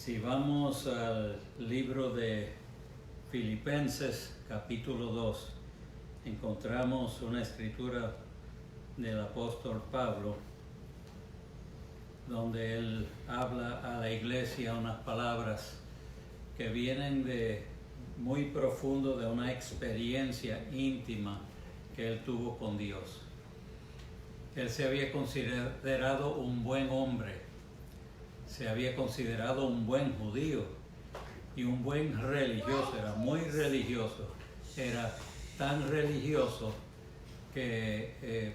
Si vamos al libro de Filipenses, capítulo 2, encontramos una escritura del apóstol Pablo, donde él habla a la iglesia unas palabras que vienen de muy profundo de una experiencia íntima que él tuvo con Dios. Él se había considerado un buen hombre, se había considerado un buen judío y un buen religioso, era muy religioso, era tan religioso que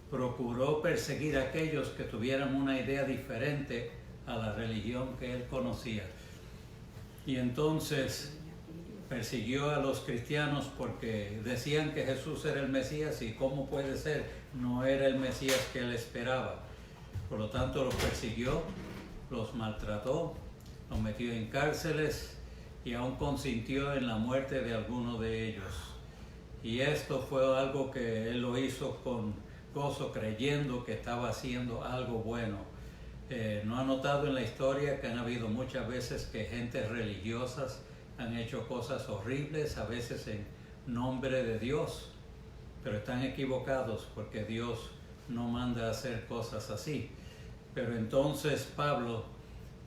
procuró perseguir a aquellos que tuvieran una idea diferente a la religión que él conocía. Y entonces persiguió a los cristianos porque decían que Jesús era el Mesías y cómo puede ser, no era el Mesías que él esperaba. Por lo tanto los persiguió, los maltrató, los metió en cárceles y aún consintió en la muerte de algunos de ellos. Y esto fue algo que él lo hizo con gozo, creyendo que estaba haciendo algo bueno. ¿No ha notado en la historia que han habido muchas veces que gentes religiosas han hecho cosas horribles, a veces en nombre de Dios, pero están equivocados porque Dios no manda a hacer cosas así? Pero entonces Pablo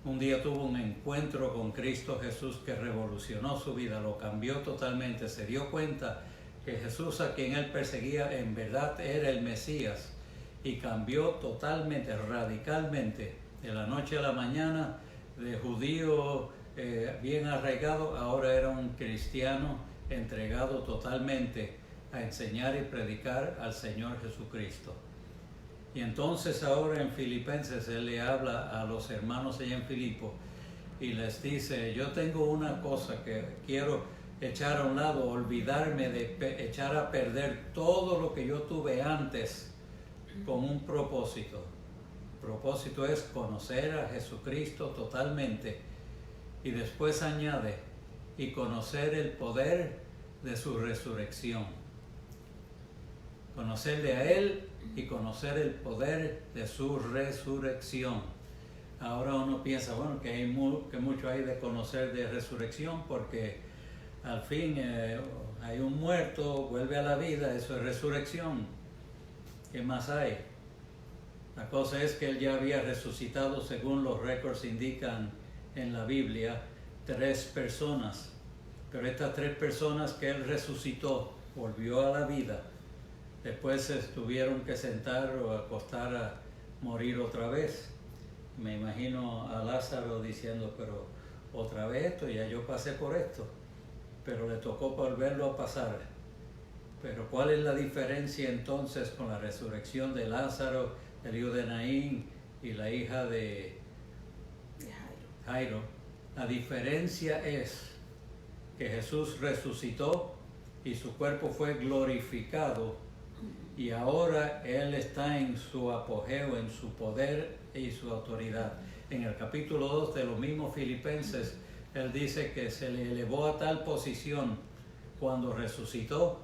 un día tuvo un encuentro con Cristo Jesús que revolucionó su vida, lo cambió totalmente, se dio cuenta que Jesús, a quien él perseguía, en verdad era el Mesías, y cambió totalmente, radicalmente, de la noche a la mañana, de judío bien arraigado, ahora era un cristiano entregado totalmente a enseñar y predicar al Señor Jesucristo. Y entonces ahora en Filipenses él le habla a los hermanos allá en Filipo y les dice: yo tengo una cosa que quiero echar a un lado, olvidarme de echar a perder todo lo que yo tuve antes con un propósito. El propósito es conocer a Jesucristo totalmente, y después añade, y conocer el poder de su resurrección. Conocerle a Él y conocer el poder de su resurrección. Ahora uno piensa, bueno, que mucho hay de conocer de resurrección, porque al fin hay un muerto, vuelve a la vida, eso es resurrección. ¿Qué más hay? La cosa es que él ya había resucitado, según los récords indican en la Biblia, 3 personas. Pero estas 3 personas que él resucitó, volvió a la vida, después se tuvieron que sentar o acostar a morir otra vez. Me imagino a Lázaro diciendo: pero otra vez esto, ya yo pasé por esto, pero le tocó volverlo a pasar. Pero ¿cuál es la diferencia entonces con la resurrección de Lázaro, el hijo de Naín y la hija de Jairo? La diferencia es que Jesús resucitó y su cuerpo fue glorificado, y ahora Él está en su apogeo, en su poder y su autoridad. En el capítulo 2 de los mismos Filipenses, Él dice que se le elevó a tal posición cuando resucitó,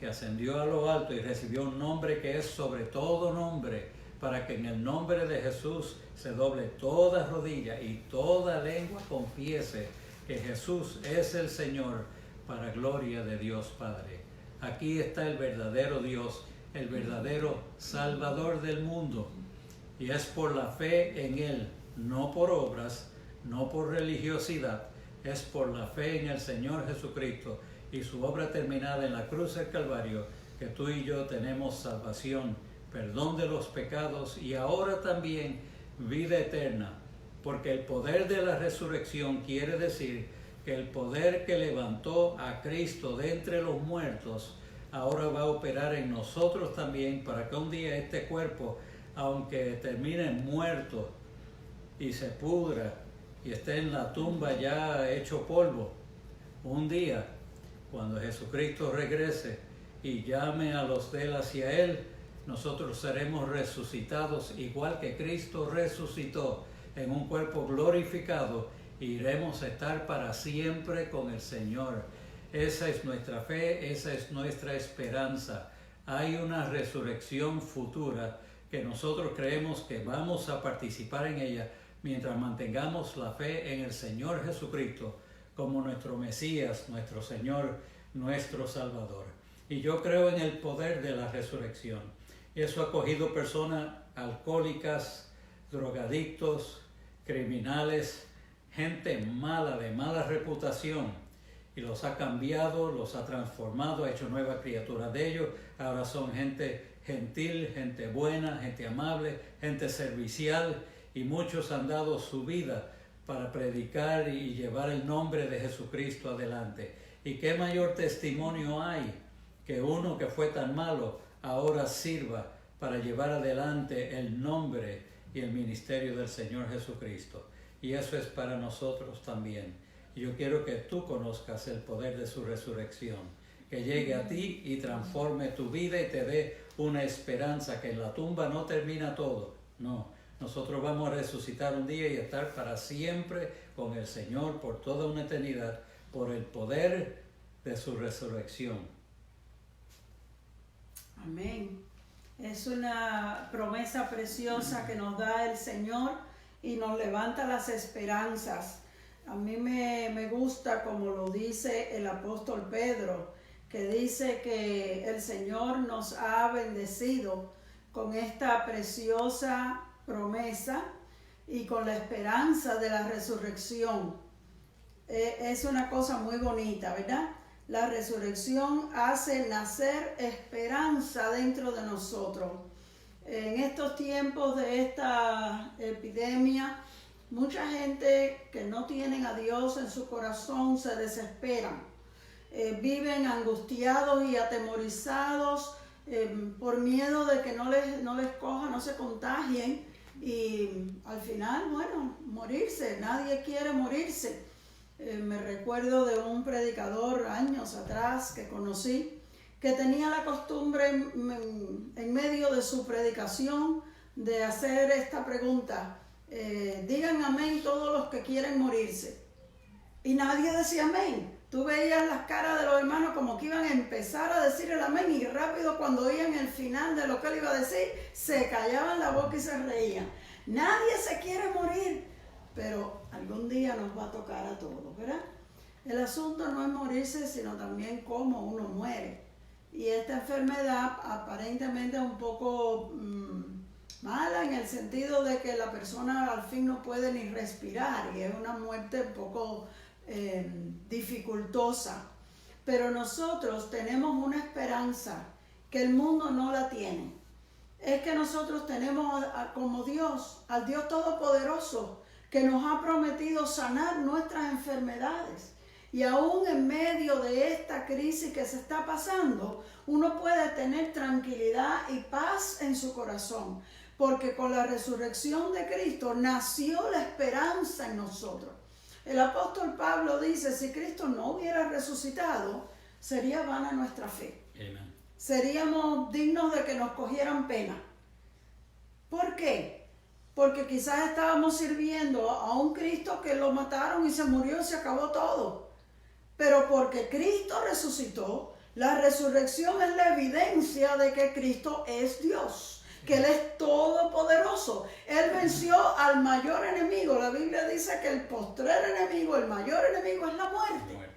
que ascendió a lo alto y recibió un nombre que es sobre todo nombre, para que en el nombre de Jesús se doble toda rodilla y toda lengua confiese que Jesús es el Señor, para gloria de Dios Padre. Aquí está el verdadero Dios, el verdadero Salvador del mundo, y es por la fe en Él, no por obras, no por religiosidad, es por la fe en el Señor Jesucristo y su obra terminada en la cruz del Calvario, que tú y yo tenemos salvación, perdón de los pecados y ahora también vida eterna, porque el poder de la resurrección quiere decir que el poder que levantó a Cristo de entre los muertos ahora va a operar en nosotros también, para que un día este cuerpo, aunque termine muerto y se pudra y esté en la tumba ya hecho polvo, un día, cuando Jesucristo regrese y llame a los de él hacia Él, nosotros seremos resucitados igual que Cristo resucitó en un cuerpo glorificado, e iremos a estar para siempre con el Señor. Esa es nuestra fe, esa es nuestra esperanza. Hay una resurrección futura que nosotros creemos que vamos a participar en ella, mientras mantengamos la fe en el Señor Jesucristo como nuestro Mesías, nuestro Señor, nuestro Salvador. Y yo creo en el poder de la resurrección. Y eso ha cogido personas alcohólicas, drogadictos, criminales, gente mala, de mala reputación, y los ha cambiado, los ha transformado, ha hecho nuevas criaturas de ellos. Ahora son gente gentil, gente buena, gente amable, gente servicial, y muchos han dado su vida para predicar y llevar el nombre de Jesucristo adelante. ¿Y qué mayor testimonio hay que uno que fue tan malo ahora sirva para llevar adelante el nombre y el ministerio del Señor Jesucristo? Y eso es para nosotros también. Yo quiero que tú conozcas el poder de su resurrección, que llegue a ti y transforme tu vida y te dé una esperanza, que en la tumba no termina todo. No, nosotros vamos a resucitar un día y estar para siempre con el Señor por toda una eternidad, por el poder de su resurrección. Amén. Es una promesa preciosa que nos da el Señor y nos levanta las esperanzas. A mí me gusta como lo dice el apóstol Pedro, que dice que el Señor nos ha bendecido con esta preciosa promesa y con la esperanza de la resurrección. Es una cosa muy bonita, ¿verdad? La resurrección hace nacer esperanza dentro de nosotros. En estos tiempos de esta epidemia, mucha gente que no tienen a Dios en su corazón se desesperan. Viven angustiados y atemorizados por miedo de que no les coja, no se contagien y al final, bueno, morirse. Nadie quiere morirse. Me recuerdo de un predicador años atrás que conocí, que tenía la costumbre en medio de su predicación de hacer esta pregunta: digan amén todos los que quieren morirse. Y nadie decía amén. Tú veías las caras de los hermanos como que iban a empezar a decir el amén, y rápido cuando oían el final de lo que él iba a decir, se callaban la boca y se reían. Nadie se quiere morir, pero algún día nos va a tocar a todos, ¿verdad? El asunto no es morirse, sino también cómo uno muere. Y esta enfermedad aparentemente es un poco mala, en el sentido de que la persona al fin no puede ni respirar, y es una muerte un poco dificultosa. Pero nosotros tenemos una esperanza que el mundo no la tiene. Es que nosotros tenemos como Dios, al Dios Todopoderoso, que nos ha prometido sanar nuestras enfermedades. Y aún en medio de esta crisis que se está pasando, uno puede tener tranquilidad y paz en su corazón, porque con la resurrección de Cristo nació la esperanza en nosotros. El apóstol Pablo dice: si Cristo no hubiera resucitado, sería vana nuestra fe. Amen. Seríamos dignos de que nos cogieran pena. ¿Por qué? Porque quizás estábamos sirviendo a un Cristo que lo mataron y se murió y se acabó todo. Pero porque Cristo resucitó, la resurrección es la evidencia de que Cristo es Dios, que Él es todopoderoso. Él venció al mayor enemigo. La Biblia dice que el postrer enemigo, el mayor enemigo, es la muerte.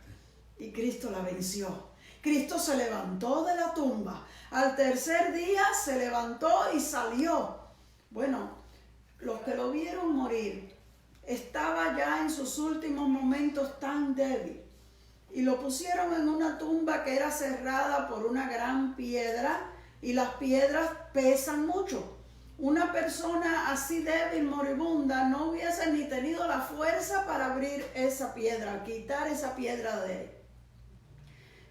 Y Cristo la venció. Cristo se levantó de la tumba. Al tercer día se levantó y salió. Bueno, los que lo vieron morir, estaba ya en sus últimos momentos tan débil. Y lo pusieron en una tumba que era cerrada por una gran piedra, y las piedras pesan mucho. Una persona así débil, moribunda, no hubiese ni tenido la fuerza para abrir esa piedra, quitar esa piedra de él.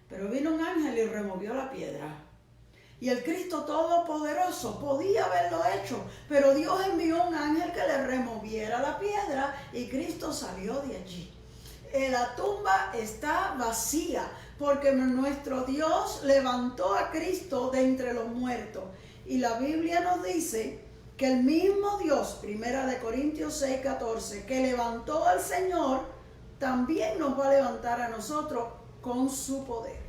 Pero vino un ángel y removió la piedra. Y el Cristo Todopoderoso podía haberlo hecho, pero Dios envió un ángel que le removiera la piedra y Cristo salió de allí. La tumba está vacía porque nuestro Dios levantó a Cristo de entre los muertos. Y la Biblia nos dice que el mismo Dios, 1 Corintios 6:14, que levantó al Señor, también nos va a levantar a nosotros con su poder.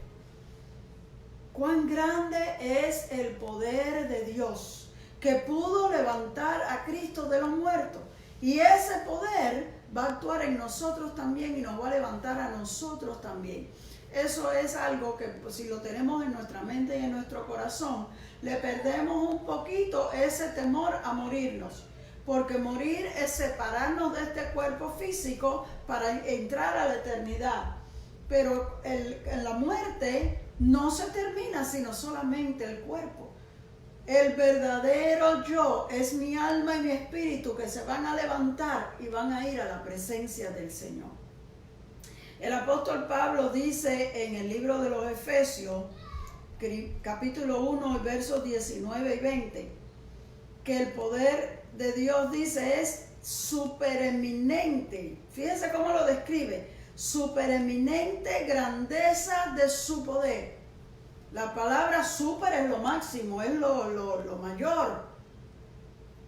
Cuán grande es el poder de Dios, que pudo levantar a Cristo de los muertos. Y ese poder va a actuar en nosotros también y nos va a levantar a nosotros también. Eso es algo que pues, si lo tenemos en nuestra mente y en nuestro corazón, le perdemos un poquito ese temor a morirnos. Porque morir es separarnos de este cuerpo físico para entrar a la eternidad. Pero en la muerte no se termina sino solamente el cuerpo. El verdadero yo es mi alma y mi espíritu que se van a levantar y van a ir a la presencia del Señor. El apóstol Pablo dice en el libro de los Efesios, capítulo 1, versos 19 y 20, que el poder de Dios, dice, es supereminente. Fíjense cómo lo describe. Supereminente grandeza de su poder. La palabra super es lo máximo, es lo mayor.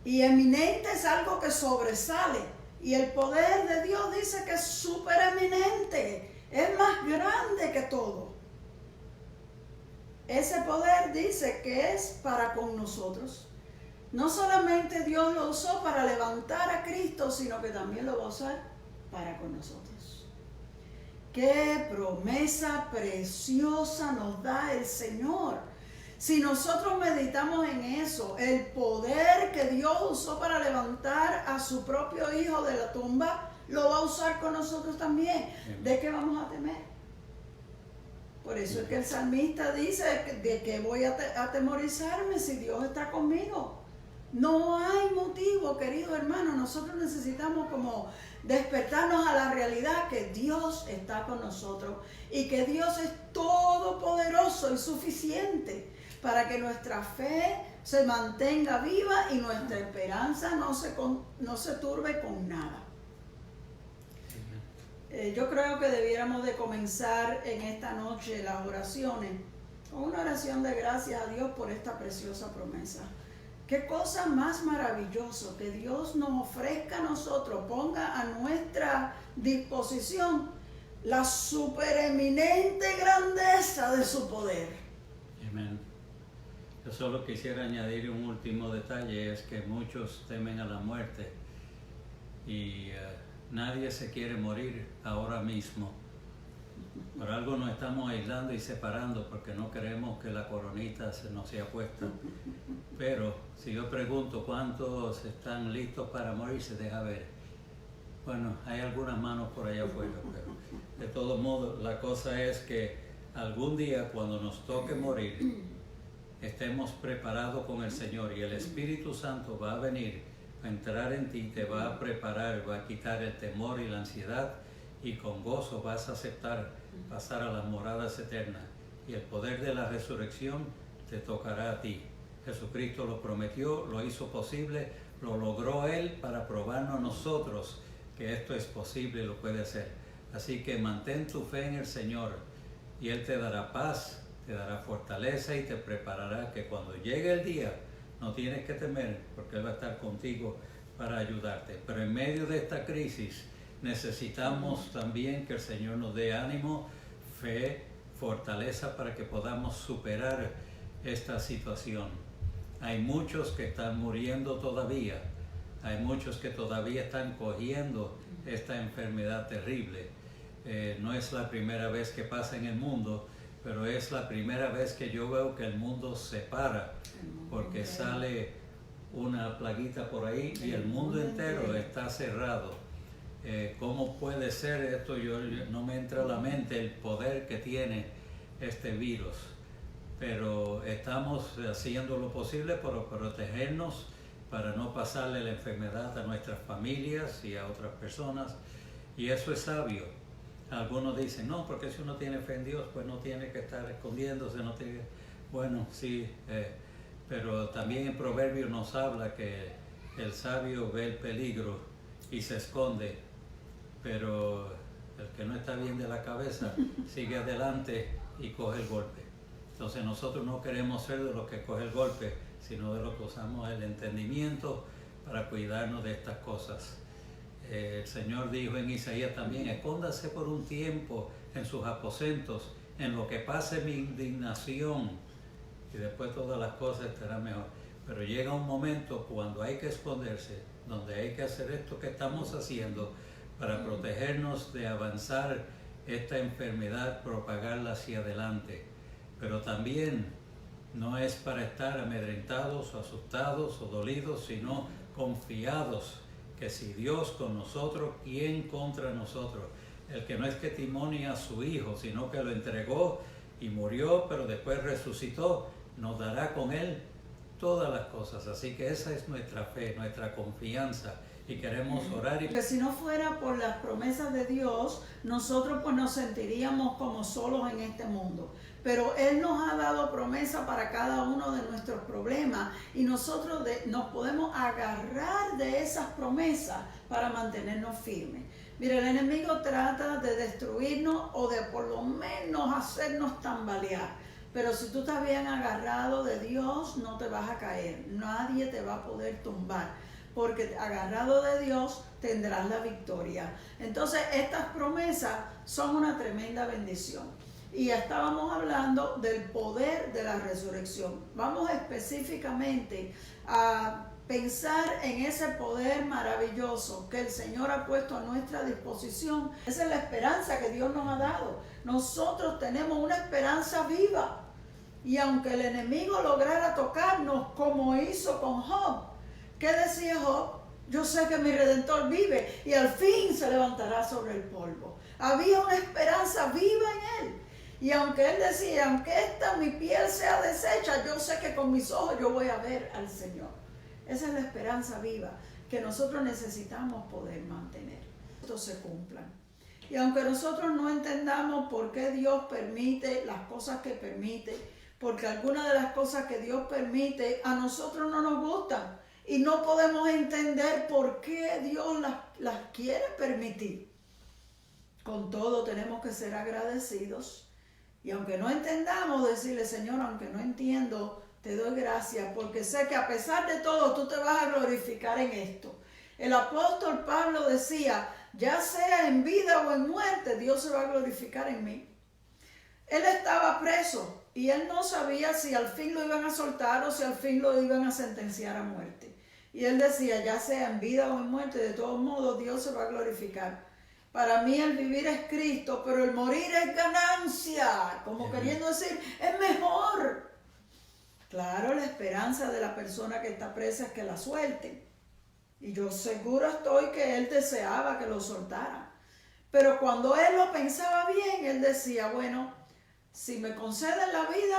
Y eminente es algo que sobresale. Y el poder de Dios dice que es supereminente. Es más grande que todo. Ese poder dice que es para con nosotros. No solamente Dios lo usó para levantar a Cristo, sino que también lo va a usar para con nosotros. ¡Qué promesa preciosa nos da el Señor! Si nosotros meditamos en eso, el poder que Dios usó para levantar a su propio Hijo de la tumba, lo va a usar con nosotros también. ¿De qué vamos a temer? Por eso es que el salmista dice, ¿de qué voy a atemorizarme si Dios está conmigo? No hay motivo, querido hermano. Nosotros necesitamos como despertarnos a la realidad que Dios está con nosotros y que Dios es todopoderoso y suficiente para que nuestra fe se mantenga viva y nuestra esperanza no se turbe con nada. Yo creo que debiéramos de comenzar en esta noche las oraciones con una oración de gracias a Dios por esta preciosa promesa. Qué cosa más maravillosa que Dios nos ofrezca a nosotros, ponga a nuestra disposición la supereminente grandeza de su poder. Amén. Yo solo quisiera añadir un último detalle, es que muchos temen a la muerte y nadie se quiere morir ahora mismo. Por algo nos estamos aislando y separando porque no queremos que la coronita se nos sea puesta. Pero si yo pregunto cuántos están listos para morir, se deja ver. Bueno, hay algunas manos por allá afuera, pero de todos modos la cosa es que algún día cuando nos toque morir, estemos preparados con el Señor y el Espíritu Santo va a venir a entrar en ti, te va a preparar, va a quitar el temor y la ansiedad y con gozo vas a aceptar pasar a las moradas eternas y el poder de la resurrección te tocará a ti. Jesucristo lo prometió, lo hizo posible, lo logró Él para probarnos a nosotros que esto es posible y lo puede hacer. Así que mantén tu fe en el Señor y Él te dará paz, te dará fortaleza y te preparará que cuando llegue el día no tienes que temer porque Él va a estar contigo para ayudarte. Pero en medio de esta crisis necesitamos también que el Señor nos dé ánimo, fe, fortaleza para que podamos superar esta situación. Hay muchos que están muriendo todavía, hay muchos que todavía están cogiendo esta enfermedad terrible. No es la primera vez que pasa en el mundo, pero es la primera vez que yo veo que el mundo se para porque sale una plaguita por ahí y el mundo entero está cerrado. ¿Cómo puede ser esto? No me entra a la mente el poder que tiene este virus, pero estamos haciendo lo posible para protegernos, para no pasarle la enfermedad a nuestras familias y a otras personas, y eso es sabio. Algunos dicen, no, porque si uno tiene fe en Dios, pues no tiene que estar escondiéndose, no tiene... Bueno, sí, pero también en Proverbios nos habla que el sabio ve el peligro y se esconde, pero el que no está bien de la cabeza sigue adelante y coge el golpe. Entonces nosotros no queremos ser de los que coge el golpe, sino de los que usamos el entendimiento para cuidarnos de estas cosas. El Señor dijo en Isaías también, escóndase por un tiempo en sus aposentos, en lo que pase mi indignación, y después todas las cosas estarán mejor. Pero llega un momento cuando hay que esconderse, donde hay que hacer esto que estamos haciendo para protegernos de avanzar esta enfermedad, propagarla hacia adelante. Pero también no es para estar amedrentados o asustados o dolidos, sino confiados que si Dios con nosotros, ¿quién contra nosotros? El que no escatimonia a su Hijo, sino que lo entregó y murió, pero después resucitó, nos dará con Él todas las cosas. Así que esa es nuestra fe, nuestra confianza, y queremos orar. Porque si no fuera por las promesas de Dios, nosotros pues nos sentiríamos como solos en este mundo. Pero Él nos ha dado promesa para cada uno de nuestros problemas, y nosotros nos podemos agarrar de esas promesas para mantenernos firmes. Mira, el enemigo trata de destruirnos o de por lo menos hacernos tambalear. Pero si tú estás bien agarrado de Dios, no te vas a caer. Nadie te va a poder tumbar, porque agarrado de Dios tendrás la victoria. Entonces, estas promesas son una tremenda bendición. Y estábamos hablando del poder de la resurrección. Vamos específicamente a pensar en ese poder maravilloso que el Señor ha puesto a nuestra disposición. Esa es la esperanza que Dios nos ha dado. Nosotros tenemos una esperanza viva. Y aunque el enemigo lograra tocarnos como hizo con Job, ¿qué decía Job? Yo sé que mi Redentor vive y al fin se levantará sobre el polvo. Había una esperanza viva en él. Y aunque él decía, aunque mi piel sea deshecha, yo sé que con mis ojos yo voy a ver al Señor. Esa es la esperanza viva que nosotros necesitamos poder mantener. Estos se cumplan. Y aunque nosotros no entendamos por qué Dios permite las cosas que permite, porque algunas de las cosas que Dios permite a nosotros no nos gustan y no podemos entender por qué Dios las quiere permitir. Con todo tenemos que ser agradecidos. Y aunque no entendamos, decirle, Señor, aunque no entiendo, te doy gracias, porque sé que a pesar de todo, tú te vas a glorificar en esto. El apóstol Pablo decía, ya sea en vida o en muerte, Dios se va a glorificar en mí. Él estaba preso y él no sabía si al fin lo iban a soltar o si al fin lo iban a sentenciar a muerte. Y él decía, ya sea en vida o en muerte, de todos modos, Dios se va a glorificar. Para mí el vivir es Cristo, pero el morir es ganancia, como queriendo decir, es mejor. Claro, la esperanza de la persona que está presa es que la suelten. Y yo seguro estoy que él deseaba que lo soltaran. Pero cuando él lo pensaba bien, él decía, bueno, si me conceden la vida,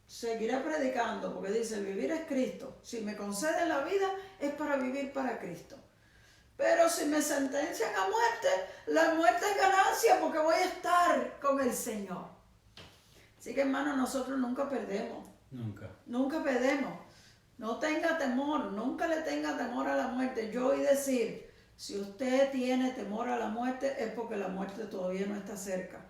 seguiré predicando, porque dice, el vivir es Cristo. Si me conceden la vida, es para vivir para Cristo. Pero si me sentencian a muerte, la muerte es ganancia, porque voy a estar con el Señor. Así que, hermano, nosotros nunca perdemos. Nunca perdemos. No tenga temor, nunca le tenga temor a la muerte. Yo oí decir, si usted tiene temor a la muerte, es porque la muerte todavía no está cerca.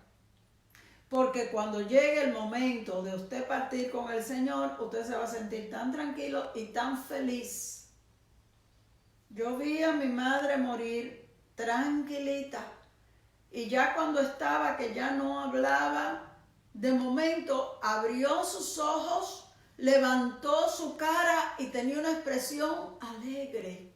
Porque cuando llegue el momento de usted partir con el Señor, usted se va a sentir tan tranquilo y tan feliz. Yo vi a mi madre morir tranquilita. Y ya cuando estaba, que ya no hablaba, de momento abrió sus ojos, levantó su cara y tenía una expresión alegre.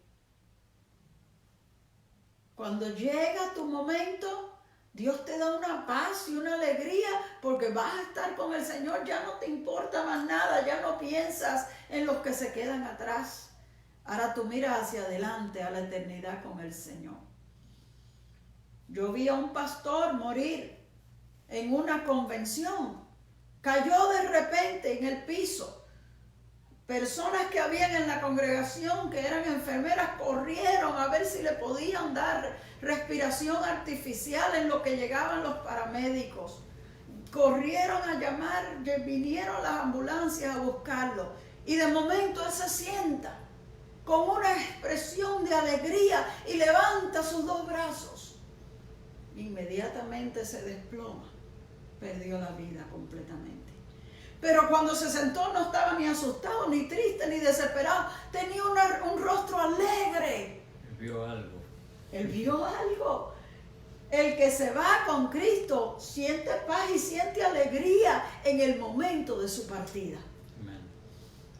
Cuando llega tu momento, Dios te da una paz y una alegría porque vas a estar con el Señor. Ya no te importa más nada, ya no piensas en los que se quedan atrás. Ahora tú miras hacia adelante a la eternidad con el Señor. Yo vi a un pastor morir en una convención. Cayó de repente en el piso. Personas que habían en la congregación, que eran enfermeras, corrieron a ver si le podían dar respiración artificial en lo que llegaban los paramédicos. Corrieron a llamar, vinieron las ambulancias a buscarlo. Y de momento él se sienta con una expresión de alegría y levanta sus dos brazos. Inmediatamente se desploma, perdió la vida completamente. Pero cuando se sentó no estaba ni asustado, ni triste, ni desesperado. Tenía un rostro alegre. Él vio algo. Él vio algo. El que se va con Cristo siente paz y siente alegría en el momento de su partida. Amén.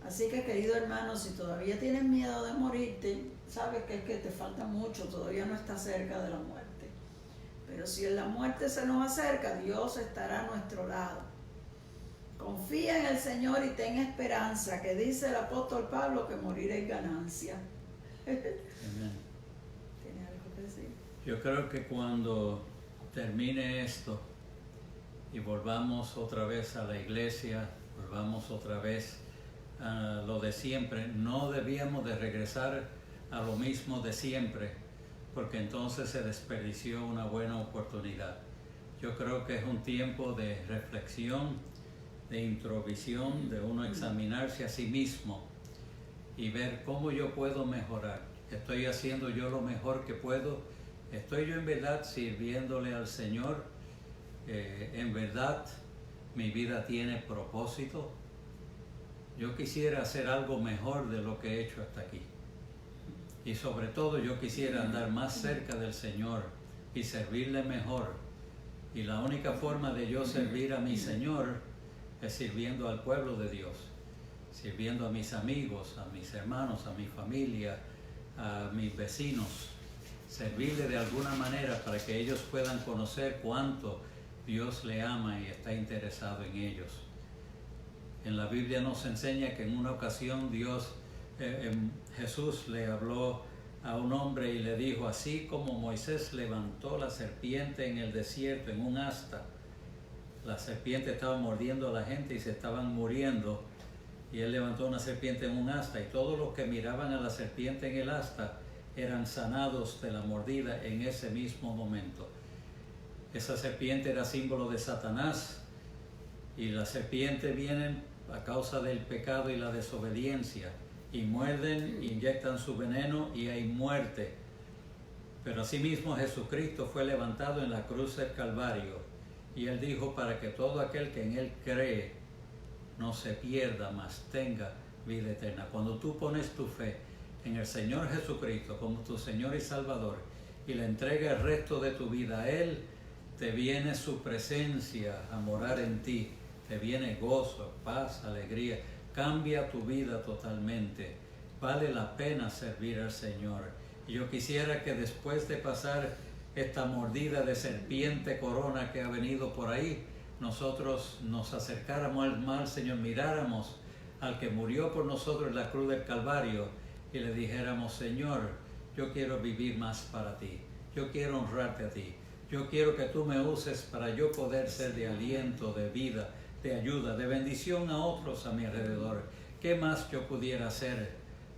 Así que, querido hermano, si todavía tienes miedo de morirte, sabes que es que te falta mucho, todavía no estás cerca de la muerte. Pero si en la muerte se nos acerca, Dios estará a nuestro lado. Confía en el Señor y ten esperanza, que dice el apóstol Pablo que morir es ganancia. Amén. ¿Tiene algo que decir? Yo creo que cuando termine esto y volvamos otra vez a la iglesia, volvamos otra vez a lo de siempre, no debíamos de regresar a lo mismo de siempre, porque entonces se desperdició una buena oportunidad. Yo creo que es un tiempo de reflexión, de introvisión, de uno examinarse a sí mismo y ver cómo yo puedo mejorar. ¿Estoy haciendo yo lo mejor que puedo? ¿Estoy yo en verdad sirviéndole al Señor? ¿En verdad mi vida tiene propósito? Yo quisiera hacer algo mejor de lo que he hecho hasta aquí. Y sobre todo yo quisiera andar más cerca del Señor y servirle mejor. Y la única forma de yo servir a mi Señor es sirviendo al pueblo de Dios, sirviendo a mis amigos, a mis hermanos, a mi familia, a mis vecinos, servirle de alguna manera para que ellos puedan conocer cuánto Dios le ama y está interesado en ellos. En la Biblia nos enseña que en una ocasión Jesús le habló a un hombre y le dijo, así como Moisés levantó la serpiente en el desierto en un asta, la serpiente estaba mordiendo a la gente y se estaban muriendo, y él levantó una serpiente en un asta, y todos los que miraban a la serpiente en el asta eran sanados de la mordida en ese mismo momento. Esa serpiente era símbolo de Satanás, y las serpientes vienen a causa del pecado y la desobediencia, y muerden, inyectan su veneno y hay muerte. Pero asimismo Jesucristo fue levantado en la cruz del Calvario, y Él dijo para que todo aquel que en Él cree no se pierda, mas tenga vida eterna. Cuando tú pones tu fe en el Señor Jesucristo como tu Señor y Salvador y le entregas el resto de tu vida a Él, te viene su presencia a morar en ti, te viene gozo, paz, alegría, cambia tu vida totalmente. Vale la pena servir al Señor. Y yo quisiera que después de pasar esta mordida de serpiente corona que ha venido por ahí, nosotros nos acercáramos al Señor, miráramos al que murió por nosotros en la cruz del Calvario y le dijéramos, Señor, yo quiero vivir más para ti, yo quiero honrarte a ti, yo quiero que tú me uses para yo poder ser de aliento, de vida, de ayuda, de bendición a otros a mi alrededor. ¿Qué más yo pudiera hacer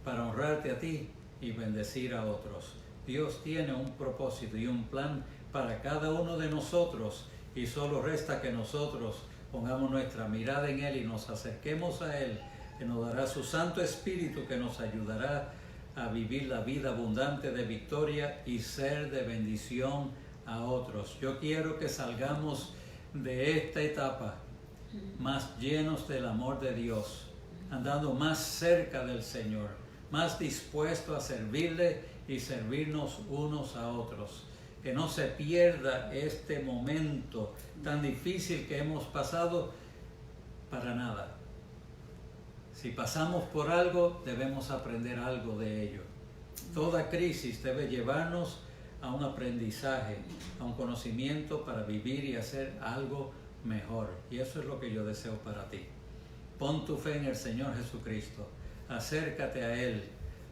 para honrarte a ti y bendecir a otros? Dios tiene un propósito y un plan para cada uno de nosotros, y solo resta que nosotros pongamos nuestra mirada en Él y nos acerquemos a Él, que nos dará su Santo Espíritu, que nos ayudará a vivir la vida abundante de victoria y ser de bendición a otros. Yo quiero que salgamos de esta etapa más llenos del amor de Dios, andando más cerca del Señor, más dispuestos a servirle y servirnos unos a otros. Que no se pierda este momento tan difícil que hemos pasado para nada. Si pasamos por algo, debemos aprender algo de ello. Toda crisis debe llevarnos a un aprendizaje, a un conocimiento para vivir y hacer algo mejor. Y eso es lo que yo deseo para ti. Pon tu fe en el Señor Jesucristo. Acércate a Él.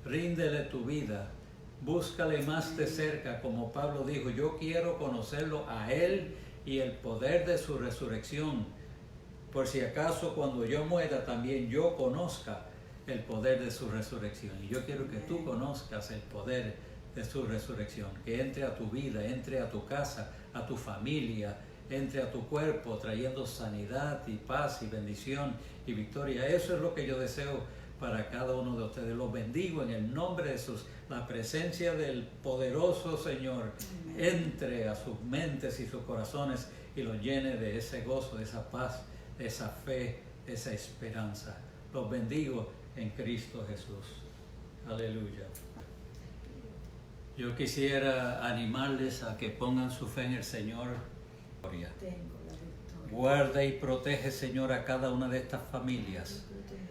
Ríndele tu vida. Búscale más de cerca, como Pablo dijo, yo quiero conocerlo a Él y el poder de su resurrección, por si acaso cuando yo muera también yo conozca el poder de su resurrección. Y yo quiero que tú conozcas el poder de su resurrección, que entre a tu vida, entre a tu casa, a tu familia, entre a tu cuerpo, trayendo sanidad y paz y bendición y victoria. Eso es lo que yo deseo para cada uno de ustedes. Los bendigo en el nombre de Jesús. La presencia del poderoso Señor entre a sus mentes y sus corazones y los llene de ese gozo, de esa paz, de esa fe, de esa esperanza. Los bendigo en Cristo Jesús. Aleluya. Yo quisiera animarles a que pongan su fe en el Señor. Tengo la victoria. Guarda y protege, Señor, a cada una de estas familias,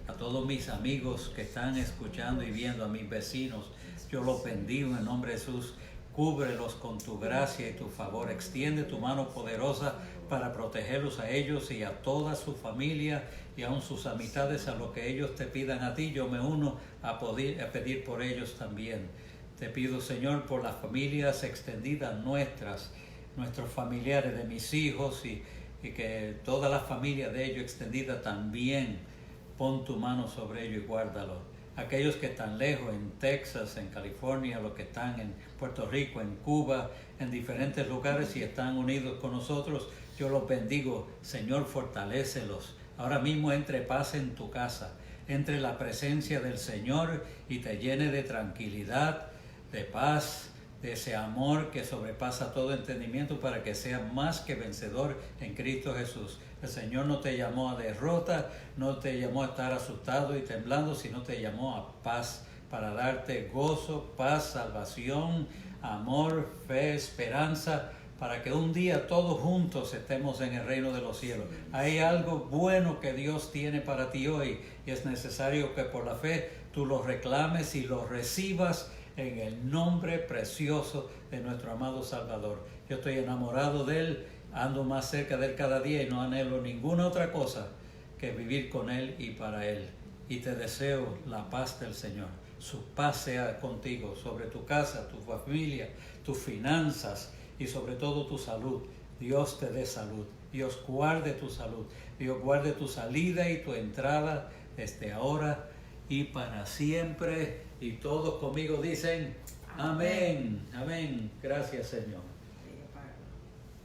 a todos mis amigos que están escuchando y viendo, a mis vecinos. Yo los bendigo en el nombre de Jesús. Cúbrelos con tu gracia y tu favor. Extiende tu mano poderosa para protegerlos a ellos y a toda su familia y aun sus amistades, a lo que ellos te pidan a ti. Yo me uno a pedir por ellos también. Te pido, Señor, por las familias extendidas nuestros familiares, de mis hijos y que toda la familia de ellos extendida también. Pon tu mano sobre ellos y guárdalos. Aquellos que están lejos, en Texas, en California, los que están en Puerto Rico, en Cuba, en diferentes lugares y están unidos con nosotros, yo los bendigo. Señor, fortalécelos. Ahora mismo entre paz en tu casa, entre la presencia del Señor y te llene de tranquilidad, de paz, de ese amor que sobrepasa todo entendimiento, para que seas más que vencedor en Cristo Jesús. El Señor no te llamó a derrota, no te llamó a estar asustado y temblando, sino te llamó a paz, para darte gozo, paz, salvación, amor, fe, esperanza, para que un día todos juntos estemos en el reino de los cielos. Hay algo bueno que Dios tiene para ti hoy y es necesario que por la fe tú lo reclames y lo recibas en el nombre precioso de nuestro amado Salvador. Yo estoy enamorado de Él, ando más cerca de Él cada día y no anhelo ninguna otra cosa que vivir con Él y para Él. Y te deseo la paz del Señor. Su paz sea contigo, sobre tu casa, tu familia, tus finanzas y sobre todo tu salud. Dios te dé salud. Dios guarde tu salud. Dios guarde tu salida y tu entrada desde ahora y para siempre. Y todos conmigo dicen amén. Amén. Gracias, Señor.